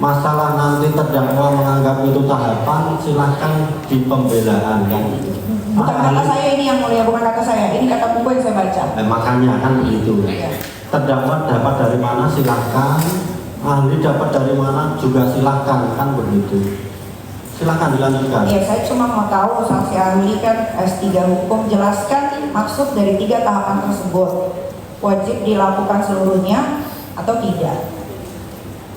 Masalah nanti terdakwa menganggap itu tahapan, silahkan di pembelaan kan. Bukan kata saya ini yang mulia, bukan kata saya, ini kata buku yang saya baca. Makanya kan begitu. Terdakwa dapat dari mana silahkan, ahli dapat dari mana juga silahkan, kan begitu. Silahkan dilanjutkan. Ya, saya cuma mau tahu saksi ahli kan S3 hukum, jelaskan maksud dari 3 tahapan tersebut. Wajib dilakukan seluruhnya atau tidak?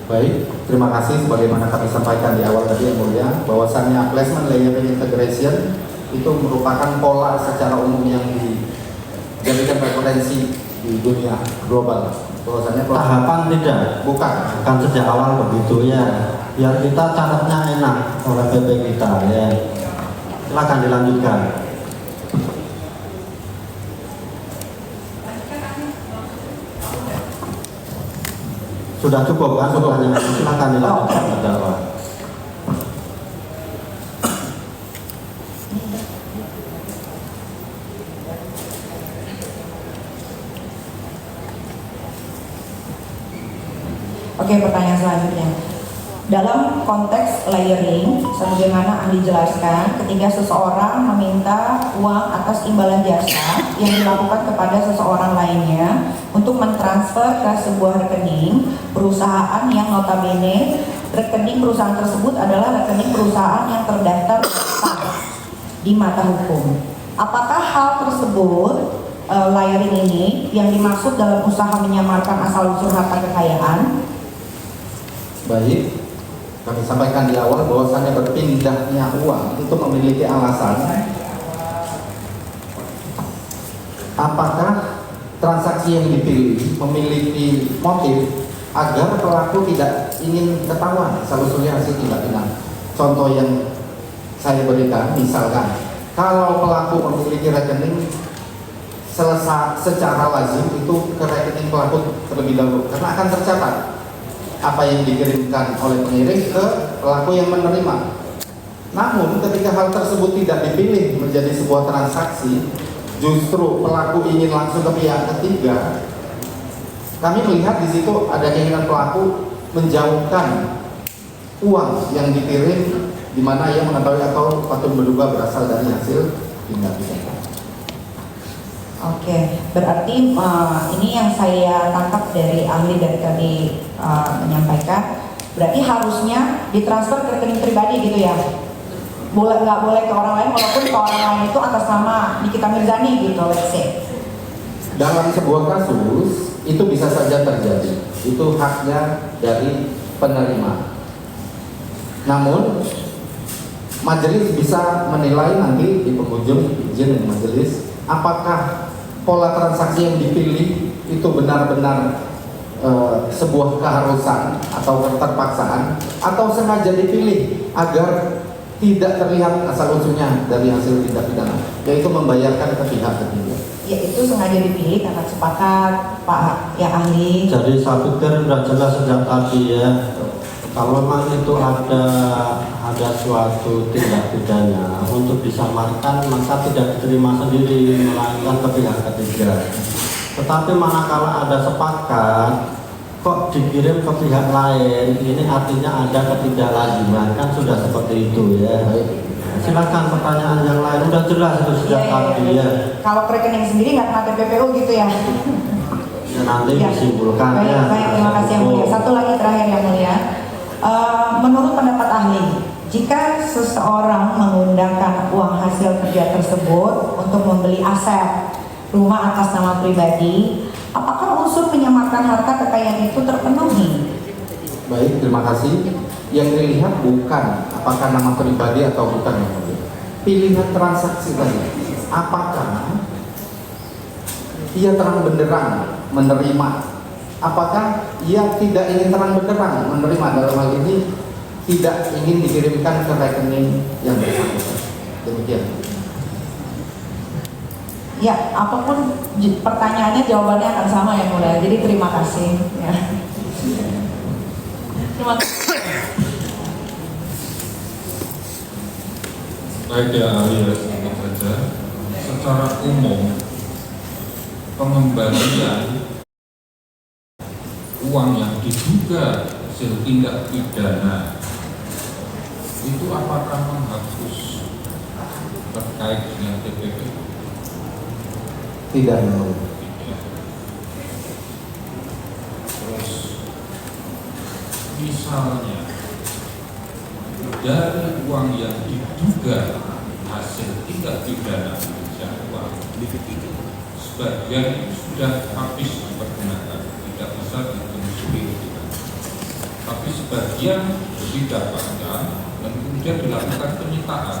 Baik, terima kasih. Sebagaimana kami sampaikan di awal tadi yang mulia, bahwasannya placement layering integration itu merupakan pola secara umum yang dijadikan referensi di dunia global. Bahwasannya tahapan tidak, bukan sejak awal begitu ya. Biar kita catatnya enak oleh PP kita ya. Silakan dilanjutkan. Sudah cukup kan pertanyaan? Silakan dilanjutkan terdakwa. Oke, pertanyaan selanjutnya. Dalam konteks layering, sebagaimana ahli jelaskan, ketika seseorang meminta uang atas imbalan jasa yang dilakukan kepada seseorang lainnya untuk mentransfer ke sebuah rekening perusahaan yang notabene rekening perusahaan tersebut adalah rekening perusahaan yang terdaftar di mata hukum. Apakah hal tersebut layering ini yang dimaksud dalam usaha menyamarkan asal-usul harta kekayaan? Baik, kami sampaikan di awal bahwasannya berpindahnya uang itu memiliki alasan. Apakah transaksi yang dipilih memiliki motif agar pelaku tidak ingin ketahuan asal-usulnya hasil tindak pidana? Contoh yang saya berikan, misalkan kalau pelaku memiliki rekening secara lazim itu ke rekening pelaku terlebih dahulu, karena akan tercatat apa yang dikirimkan oleh pengirim ke pelaku yang menerima. Namun ketika hal tersebut tidak dipilih menjadi sebuah transaksi, justru pelaku ingin langsung ke pihak ketiga, kami melihat di situ ada keinginan pelaku menjauhkan uang yang dikirim di mana ia mengetahui atau patut menduga berasal dari hasil tindak pidana. Oke, berarti ini yang saya tangkap dari ahli dari tadi menyampaikan, berarti harusnya ditransfer ke rekening pribadi gitu ya? Nggak boleh ke orang lain, walaupun ke orang lain itu atas nama Nikita Mirzani gitu, let's say. Dalam sebuah kasus itu bisa saja terjadi, itu haknya dari penerima. Namun majelis bisa menilai nanti di penghujung izin majelis apakah pola transaksi yang dipilih itu benar-benar sebuah keharusan atau keterpaksaan atau sengaja dipilih agar tidak terlihat asal-usulnya dari hasil tindak pidana, yaitu membayarkan ke pihak ketiga. Ya, itu sengaja dipilih karena sepakat Pak ya ahli. Jadi saya pikir sudah jelas sejak tadi ya. Kalau memang itu ada suatu tindak pidana untuk disamarkan, maka tidak diterima sendiri melainkan ke pihak ketiga. Tetapi manakala ada sepakat kok dikirim ke pihak lain, ini artinya ada ketidaklaziman, kan sudah seperti itu ya. Silakan pertanyaan yang lain, udah jelas itu sejak tadi ya. Kalau ke rekening sendiri nggak kena TPPU gitu ya? Ya nanti disimpulkan baik, ya. Baik, terima kasih yang mulia. Satu lagi terakhir yang mulia. Menurut pendapat ahli, jika seseorang menggunakan uang hasil kerja tersebut untuk membeli aset rumah atas nama pribadi, apakah unsur menyamarkan harta kekayaan itu terpenuhi? Baik, terima kasih. Yang dilihat bukan apakah nama pribadi atau bukan, pilihan transaksi tadi. Apakah ia terang benderang menerima? Apakah ia tidak ingin terang benderang menerima, dalam hal ini tidak ingin dikirimkan ke rekening yang bersangkutan? Demikian. Ya, apapun pertanyaannya jawabannya akan sama yang mulia. Jadi terima kasih. Ya. Terima kasih. Baik ya ahli, singkat saja. Secara umum pengembalian uang yang diduga hasil tindak pidana itu apakah menghapus terkait dengan TPP? Tidak, Yang Mulia. Tidak. Terus misalnya dari uang yang diduga hasil tindak pidana pencucian uang, sebagian itu sudah habis dipergunakan, tidak bisa ditelusuri lebih lanjut. Tapi sebagian didapatkan dan kemudian dilakukan penyitaan.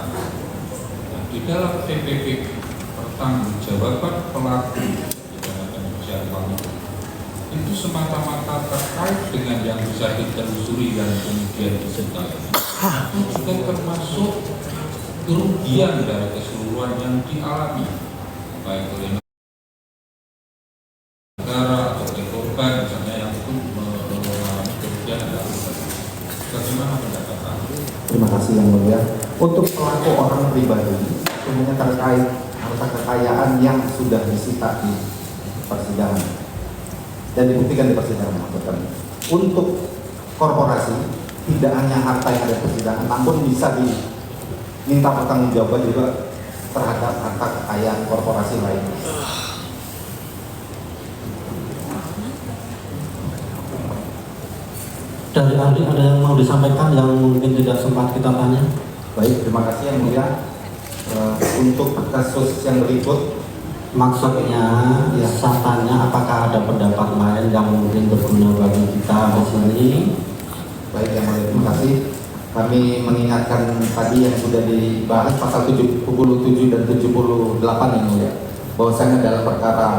Nah, di dalam TPP pertanggungjawaban pelaku pidana pencucian uang itu semata-mata terkait dengan yang bisa ditelusuri dan kemudian disita. Juga termasuk kerugian dari keseluruhan yang dialami baik oleh negara atau oleh korban misalnya yang itu mengalami kerugian dan bagaimana pendapat Anda? Terima kasih Yang Mulia. Untuk pelaku orang pribadi, semuanya terkait harta kekayaan yang sudah disita di persidangan dan dibuktikan di persidangan. Untuk korporasi, tidak hanya harta yang ada di persidangan, namun bisa diminta pertanggungjawaban juga terhadap harta kekayaan korporasi lainnya. Dari ahli ada yang mau disampaikan yang mungkin tidak sempat kita tanya? Baik, terima kasih Yang Mulia. Untuk kasus yang berikut, Maksudnya, ya, saya tanya apakah ada pendapat lain yang mungkin berguna bagi kita di sini? baik Yang Mulia, terima kasih. Kami mengingatkan tadi yang sudah dibahas pasal 77 dan 78 Yang Mulia, bahwasanya dalam perkara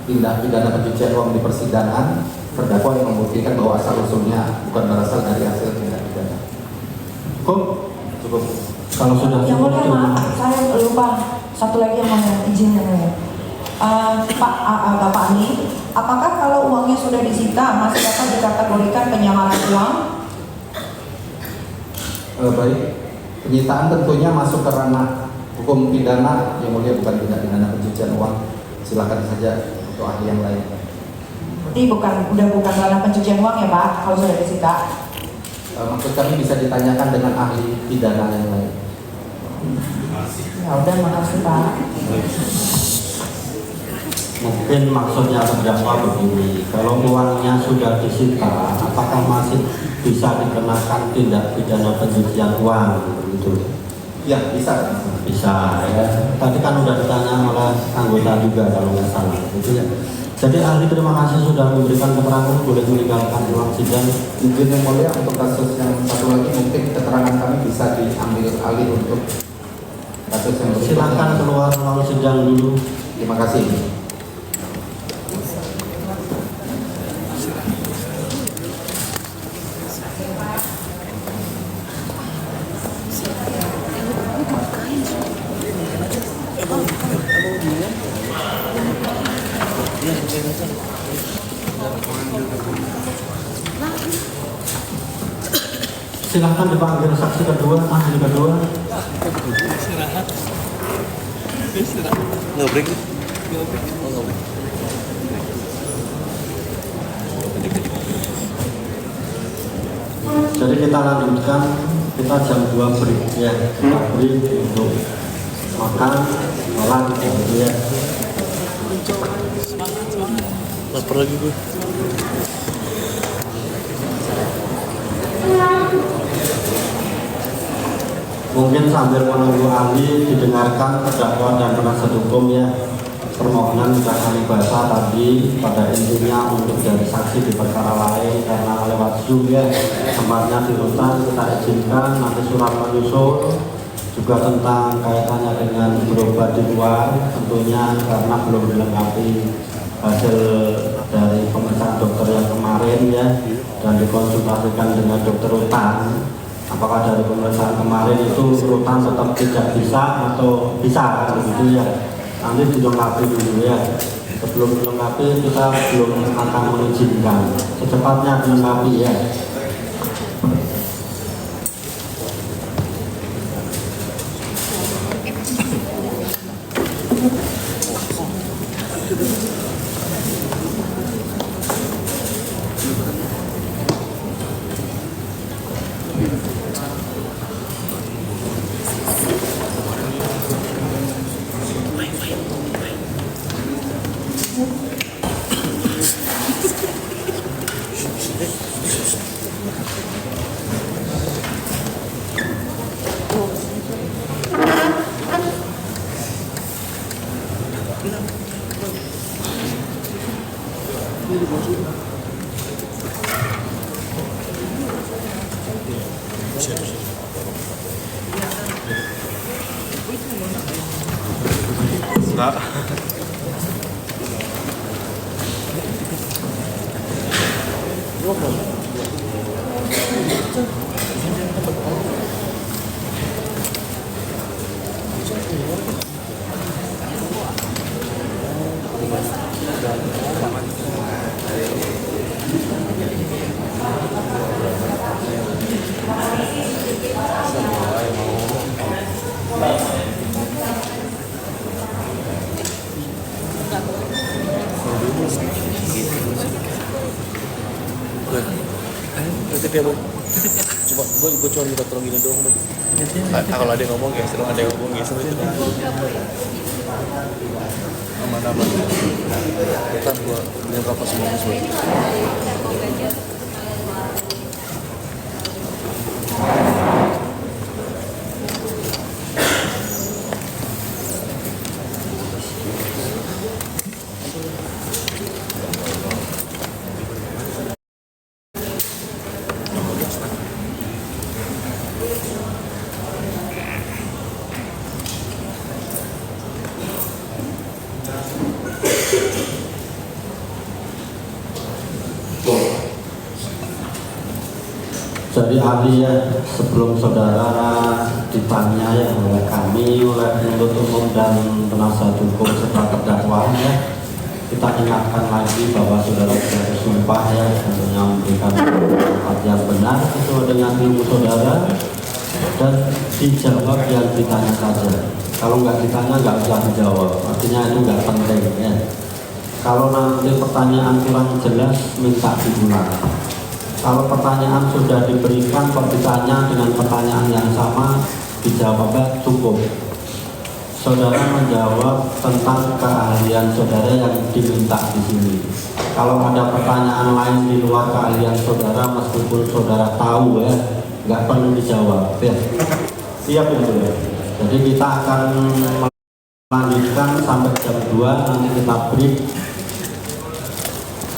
tindak pidana pencucian uang di persidangan, terdakwa yang membuktikan bahwa asal usulnya bukan berasal dari hasil tindak pidana. Cukup. Kalau sudah Yang cukup, Mulia, maaf, saya lupa satu lagi yang mau izin Yang Mulia. Bapak Ani, apakah kalau uangnya sudah disita masih dapat dikategorikan penyamaran uang? Baik, penyitaan tentunya masuk ke ranah hukum pidana Yang Mulia, bukan tindak pidana pencucian uang. Silakan saja untuk ahli yang lain. Berarti udah bukan ranah pencucian uang ya Pak, kalau sudah disita? Maksud kami bisa ditanyakan dengan ahli pidana yang lain. Ya udah, makasih Pak. mungkin maksudnya terdakwa begini, kalau uangnya sudah disita, apakah masih bisa dikenakan tindak pidana pencucian uang gitu? Ya, bisa. Bisa ya. Tadi kan udah ditanya oleh anggota juga kalau nggak salah, gitu ya. Jadi ahli terima kasih sudah memberikan keterangan, boleh meninggalkan ruang sidang. Izin Yang Mulia, untuk kasus yang satu lagi mungkin keterangan kami bisa diambil alih untuk kasus yang berikutnya. Silakan keluar ruang sidang dulu. Terima kasih. Silahkan dipanggil saksi kedua, ahli kedua. Nggak break. Jadi kita lanjutkan, kita jam 2 break ya, kita break untuk makan, sholat gitu ya. Lapar lagi gue. Mungkin sambil menunggu ahli didengarkan terdakwa dan penasihat hukum ya, permohonan sudah kami baca tadi pada intinya untuk dari saksi di perkara lain karena lewat Zoom ya, tempatnya di rutan kita izinkan, nanti surat menyusul juga tentang kaitannya dengan berobat di luar tentunya karena belum dilengkapi hasil dari pemeriksaan dokter yang kemarin ya, dan dikonsultasikan dengan dokter rutan. Apakah dari pemeriksaan kemarin itu rutan tetap tidak bisa atau bisa begitu ya, nanti dilengkapi dulu ya. Sebelum dilengkapi kita belum akan mengizinkan, secepatnya dilengkapi ya. Titip ya, Bu. Coba gue cuma minta tolong gini doang, Bu. Kalau ada yang ngomong ya, setelah ada yang ngomong ya, itu aman-aman. Kita gua beli apa semua sesuai. Jadi ahli ya, sebelum saudara ditanya ya oleh kami, oleh penuntut umum dan penasihat hukum serta terdakwa ya, kita ingatkan lagi bahwa saudara sudah bersumpah ya, tentunya memberikan pendapat yang benar sesuai dengan ilmu saudara dan dijawab yang ditanya saja. Kalau nggak ditanya nggak usah dijawab, artinya itu nggak penting ya. Kalau nanti pertanyaan kurang jelas minta diulang. Kalau pertanyaan sudah diberikan, kok ditanya dengan pertanyaan yang sama, dijawabnya cukup. Saudara menjawab tentang keahlian saudara yang diminta di sini. Kalau ada pertanyaan lain di luar keahlian saudara, meskipun saudara tahu ya, nggak perlu dijawab. Ya. Siap ya, ya. Jadi kita akan melanjutkan sampai jam 2, nanti kita break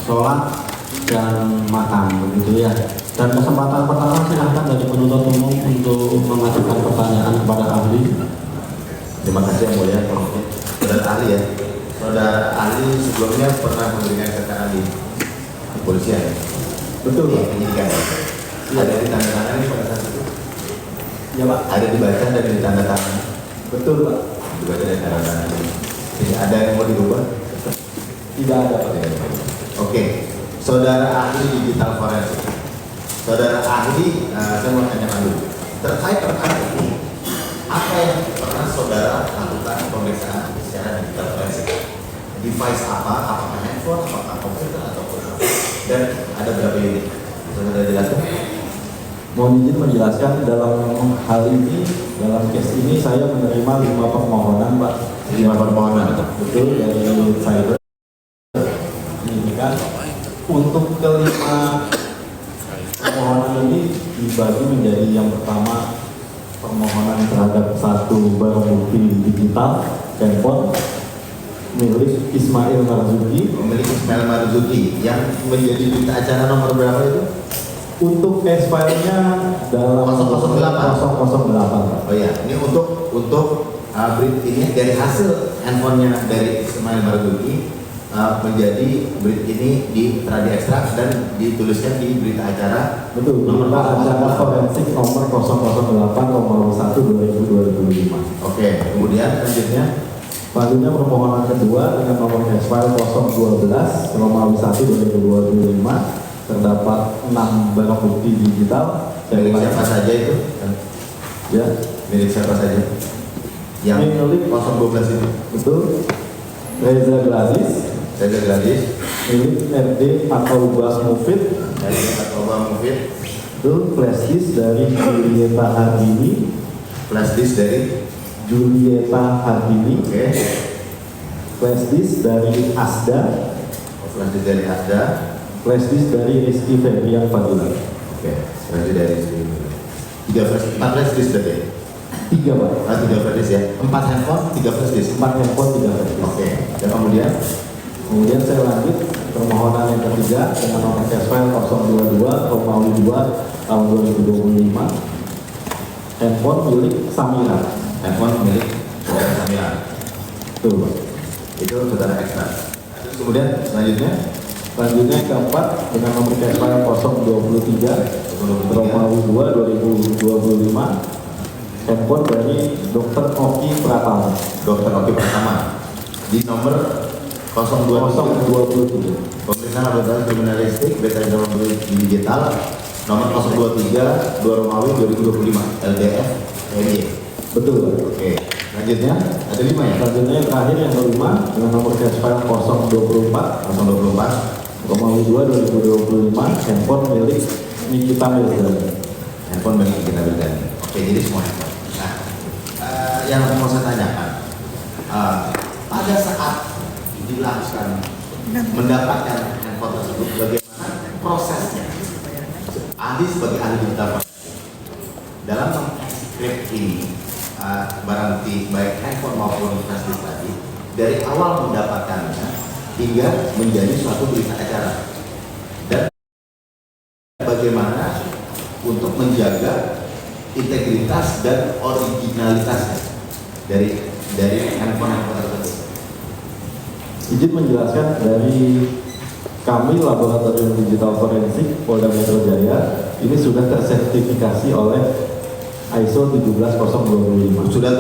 sholat dan makan begitu ya. Dan kesempatan pertama silahkan dari penuntut umum untuk mengajukan pertanyaan kepada ahli. Terima kasih yang mulia, saudara ahli ya. Saudara ahli sebelumnya pernah memberikan keterangan di kepolisian. Betul ya, penyidikan. Ada ditandatangani pada saat itu. Ya Pak. Ada dibaca dan ditandatangani. Betul Pak. Dibaca dan ditandatangani. Tidak ada yang mau dirubah? Tidak ada Pak. Oke. Saudara ahli digital forensik, saudara ahli, saya mau tanya dulu terkait perkara ini, apa yang pernah saudara lakukan pemeriksaan secara digital forensik? Device apa? Apakah handphone, apakah komputer atau apa? Dan ada berapa unit? Saudara jelaskan. Mohon izin menjelaskan dalam hal ini, dalam case ini saya menerima 5 permohonan Pak. 5 permohonan? Betul, dari cyber. Ini kan. Untuk kelima permohonan ini dibagi menjadi yang pertama permohonan terhadap satu barang bukti digital handphone milik Ismail Marzuki. Milik Ismail Marzuki yang menjadi berita acara nomor berapa itu? Untuk case filenya dalam 008. Oh ya, ini untuk ini dari hasil handphonenya dari Ismail Marzuki. Menjadi berita ini telah diekstrak dan dituliskan di berita acara betul nomor acara forensik nomor 008 nomor 1 2005. Oke, kemudian selanjutnya permohonan kedua dengan nomor case file 012 Romawi 1 2025 terdapat 6 barang bukti digital. Milik siapa saja itu? Ya, milik siapa saja? Yang milik 012 itu? Betul. Reza Gladys, milik RD atau Bas Mufid, itu flash disk dari Julieta Hardini, flash disk dari Asda, flash disk dari Rizky Febrian Fadila. Flash disk dari 4 flash disk berarti? 3 Pak. 3 flash disk ya? 4 handphone, 3 flash disk? 4 handphone, 3 flash disk. Dan kemudian saya lanjut permohonan yang ketiga dengan nomor case file 022 Romawi 2 tahun 2025 handphone milik Samira. Handphone milik saudara Samira. Betul, Pak. Itu saudara ekstra. Terus kemudian selanjutnya Selanjutnya yang keempat dengan nomor case file 023 Romawi 2 2025 handphone dari Dr. Oki Pratama. Dr. Oki Pratama di nomor 023 pemeriksaan laboratorium kriminalistik beta digital nomor 023 2 Romawi 2025 LDF MY. Betul, Pak. Oke, selanjutnya ada 5 ya. Selanjutnya yang terakhir yang kelima dengan nomor case file 024 Romawi 2 2025 handphone milik Nikita Mirzani. Handphone milik kita Mirzani. Oke, jadi semua handphone. Nah, yang mau saya tanyakan, pada saat dilakukan mendapatkan handphone tersebut, bagaimana prosesnya? Ahli sebagai ahli digital forensik dalam mengekskrip ini barang bukti baik handphone maupun flash disk tadi dari awal mendapatkannya hingga menjadi suatu berita acara, dan bagaimana untuk menjaga integritas dan originalitasnya dari handphone tersebut. Izin menjelaskan dari kami Laboratorium Digital Forensik Polda Metro Jaya ini sudah tersertifikasi oleh ISO 17025. Sudah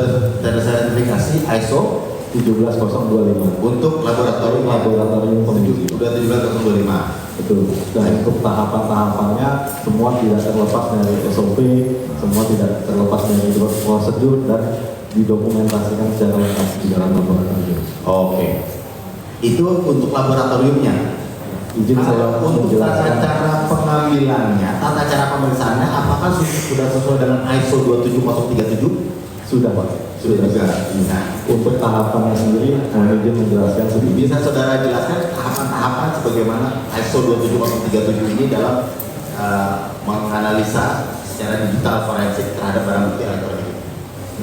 tersertifikasi ISO 17025 untuk laboratorium penguji. Sudah 17025. Betul. Dan untuk tahapan-tahapannya semua tidak terlepas dari SOP, semua tidak terlepas dari prosedur dan didokumentasikan secara lengkap di dalam laboratorium. Oke. Itu untuk laboratoriumnya. Izin saya untuk tata menjelaskan. cara pengambilannya, tata cara pemeriksaannya, apakah sudah sesuai dengan ISO 27037? Sudah, Pak. Sudah juga. Nah, Untuk tahapannya sendiri, mohon izin menjelaskan sedikit. bisa saudara jelaskan tahapan-tahapan sebagaimana ISO 27037 ini dalam menganalisa secara digital forensik terhadap barang bukti elektronik?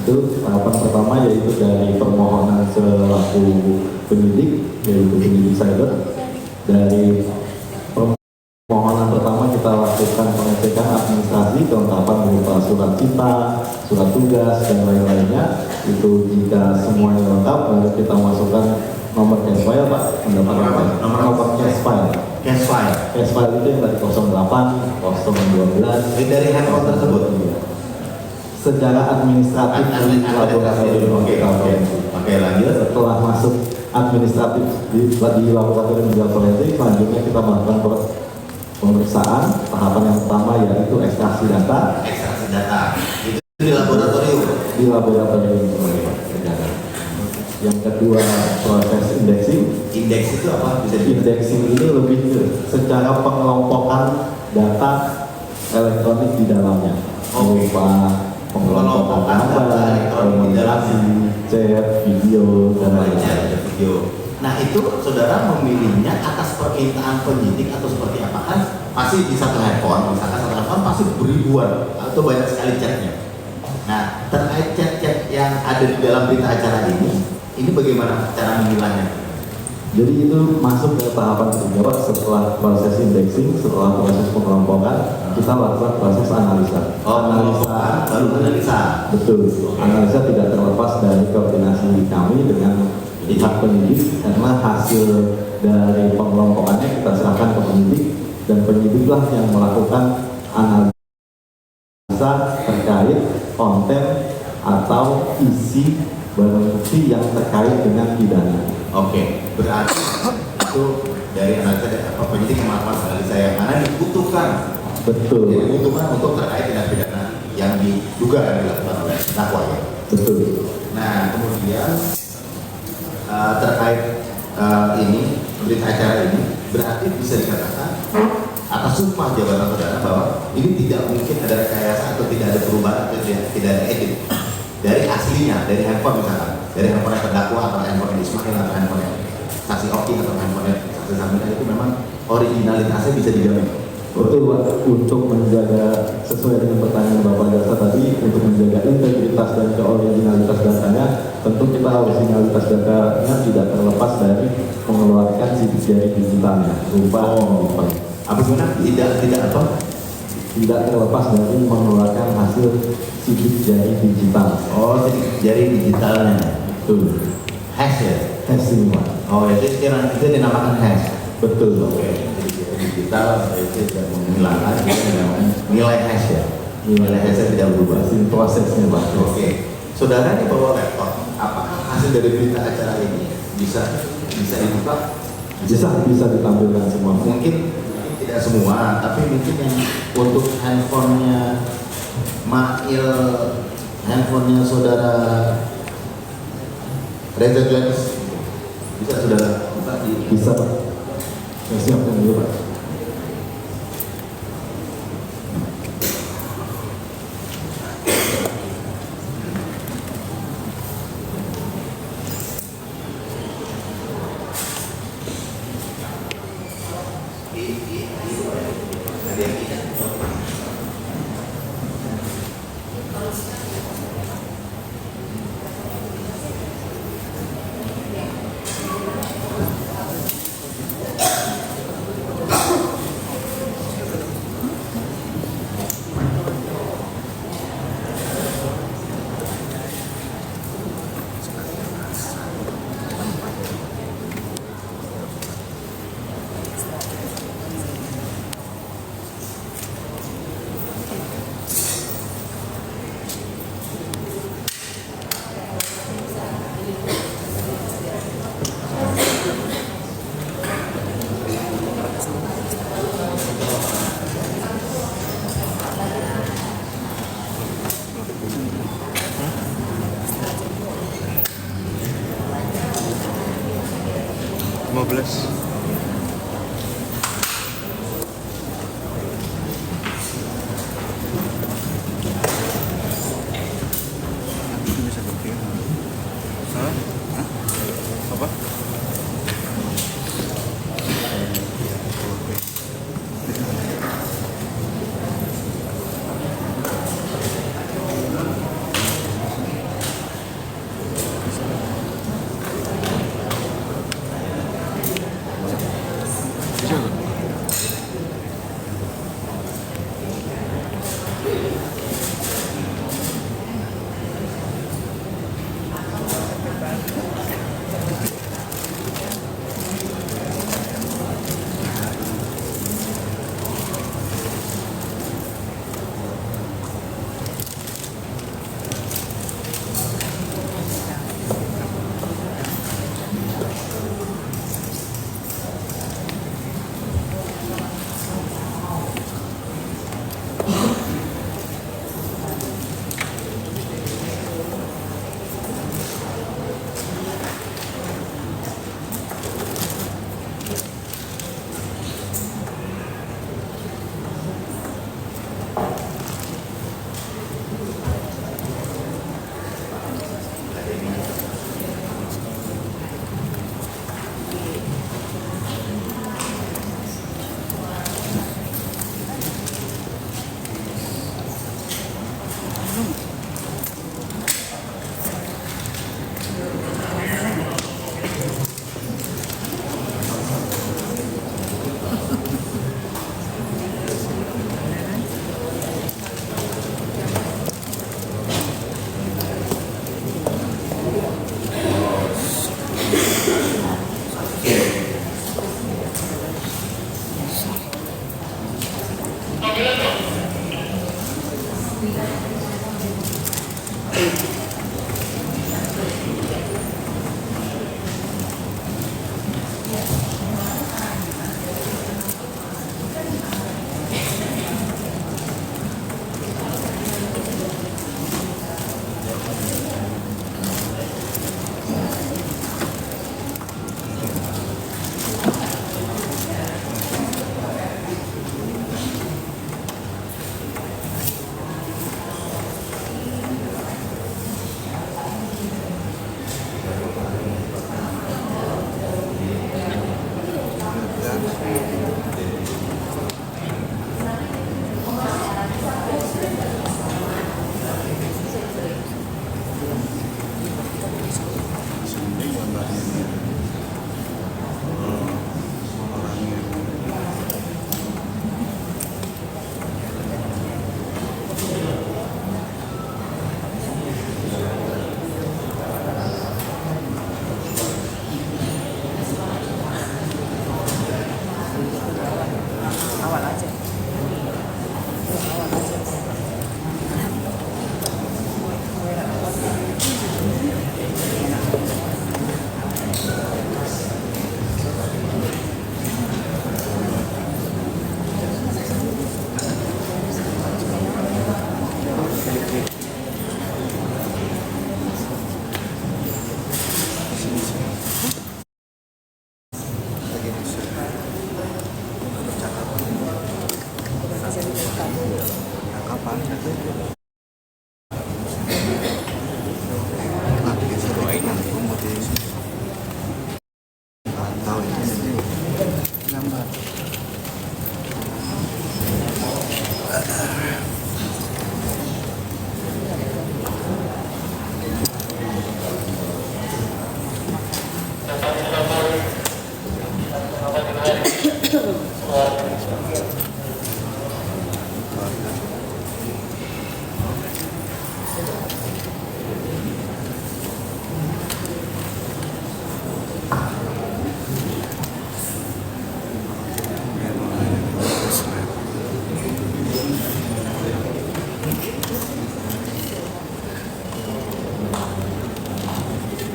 Itu tahapan pertama yaitu dari permohonan selaku penyidik, yaitu penyidik cyber. Dari permohonan pertama kita lakukan pengecekan administrasi kelengkapan berupa surat cita, surat tugas dan lain-lainnya. Itu jika semuanya lengkap lalu kita masukkan nomor case file, Pak, mendapatkan nomor case file. Cash file. Case file itu yang dari 08, 012 Dari handphone tersebut. secara administratif di laboratorium kita. Oke, lanjut. Setelah masuk administratif di laboratorium digital forensik, selanjutnya kita melakukan pemeriksaan. Tahapan yang pertama yaitu ekstraksi data Ekstraksi data. Itu di laboratorium. di laboratorium. Yang kedua proses indexing. Indeks itu apa? Bisa di Indexing ini lebih ke secara pengelompokan data elektronik di dalamnya. Oke. Berupa pengelompokan Pengelompokan data gambar, elektronik di dalamnya. komunikasi, chat, video, dan lain-lain. ada video. Nah, itu saudara memilihnya atas permintaan penyidik atau seperti apa? Kan pasti di satu handphone, misalkan satu handphone pasti beribuan atau banyak sekali chatnya. Nah, terkait chat-chat yang ada di dalam berita acara ini bagaimana cara memilahnya? Jadi itu masuk ke tahapan ketiga, Pak. Setelah proses indexing, setelah proses pengelompokan, kita lakukan proses analisa. Pengelompokan baru analisa. Betul. Analisa tidak terlepas dari koordinasi kami dengan pihak penyidik, karena hasil dari pengelompokannya kita serahkan ke penyidik, dan penyidiklah yang melakukan analisa terkait konten atau isi barang bukti yang terkait dengan pidana. Oke, berarti itu dari analisa penyidik melakukan analisa yang mana dibutuhkan. Betul. Dibutuhkan untuk terkait dengan pidana yang diduga yang dilakukan oleh terdakwa ya. Betul. Nah, kemudian terkait ini berita acara ini berarti bisa dikatakan atas sumpah jabatan saudara bahwa ini tidak mungkin ada rekayasa atau tidak ada perubahan atau tidak ada edit dari aslinya, dari handphone misalkan, dari handphone yang terdakwa atau handphone yang Ismail atau handphone yang saksi Oki atau handphone yang saksi Samira itu memang originalitasnya bisa dijamin. Betul, Pak. Untuk menjaga sesuai dengan pertanyaan Bapak Jaksa tadi, untuk menjaga integritas dan keoriginalitas datanya, tentu kita originalitas datanya tidak terlepas dari mengeluarkan sidik jari digitalnya berupa Apa gimana? Tidak apa? tidak terlepas dari mengeluarkan hasil sidik jari digital. Oh, sidik jari digitalnya. Betul. Hash ya? Hash ini Pak. Oh, itu dinamakan hash. Betul. Oke, jadi digital itu tidak menghilangkan, itu dinamakan nilai hash ya. Nilai hash tidak berubah. Hasil prosesnya Pak. Oke, saudara ini bawa laptop. Apakah hasil dari berita acara ini bisa dibuka? Bisa ditampilkan semua. Mungkin tidak semua, tapi mungkin yang untuk handphonenya Mail, handphonenya saudara Reza Gladys, bisa saudara buka di? Bisa Pak. Saya siapkan dulu Pak.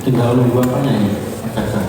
Tinggal nunggu apanya ini, Pak Jaksa?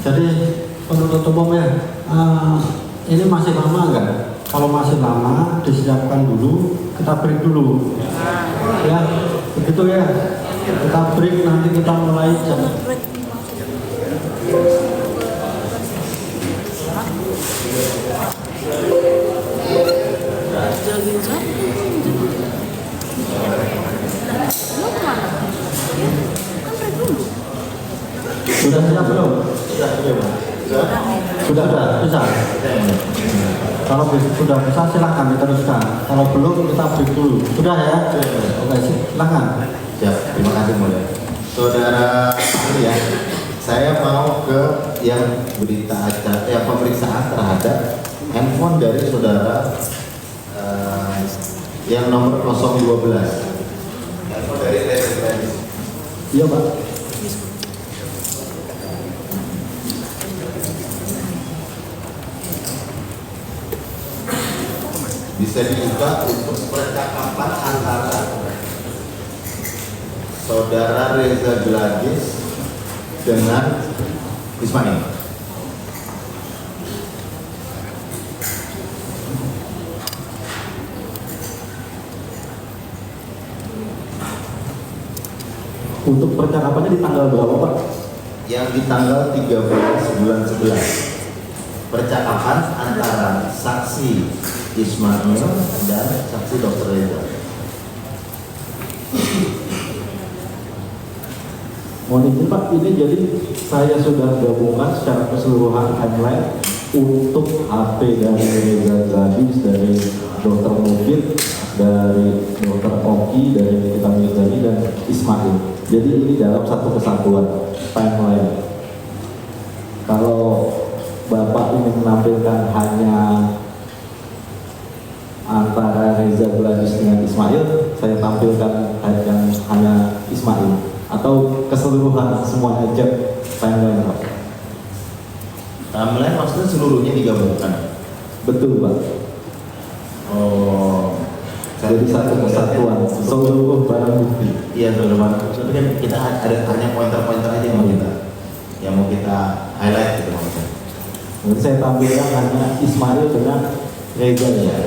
Jadi penuntut umumnya ini masih lama nggak? Kalau masih lama disiapkan dulu, kita break dulu. Ya, begitu ya. Kita break, nanti kita mulai jam. Sudah siap belum? Sudah bisa. Kalau sudah bisa silakan diteruskan. Kalau belum kita break dulu. Sudah ya? Oke, silakan. Siap, terima kasih mulia. Saudara ahli ya, saya mau ke yang berita acara, yang pemeriksaan terhadap handphone dari saudara yang nomor 012. Handphone dari Reza. Iya Pak. Bisa dibuka untuk percakapan antara saudara Reza Gladys dengan Ismail. Untuk percakapannya di tanggal berapa Pak? Yang di tanggal 13 bulan 11. Percakapan antara saksi Ismail dan saksi Dr. Reza. Mohon izin Pak, ini jadi saya sudah gabungkan secara keseluruhan timeline untuk HP dari Reza Gladys, dari Dr. Mufid, dari Dr. Oki, dari Nikita Mirzani dan Ismail. Jadi ini dalam satu kesatuan timeline. Kalau Bapak ingin menampilkan hanya antara Reza Gladys dengan Ismail, saya tampilkan yang hanya Ismail atau keseluruhan semuanya chat timeline Pak. Timeline maksudnya seluruhnya digabungkan. Betul Pak. Oh, Jadi satu kesatuan seluruh barang bukti. iya teman-teman. Tapi kan kita ada hanya pointer-pointer aja yang mau kita highlight gitu maksudnya. Jadi saya tampilkan hanya Ismail dengan Reza ya.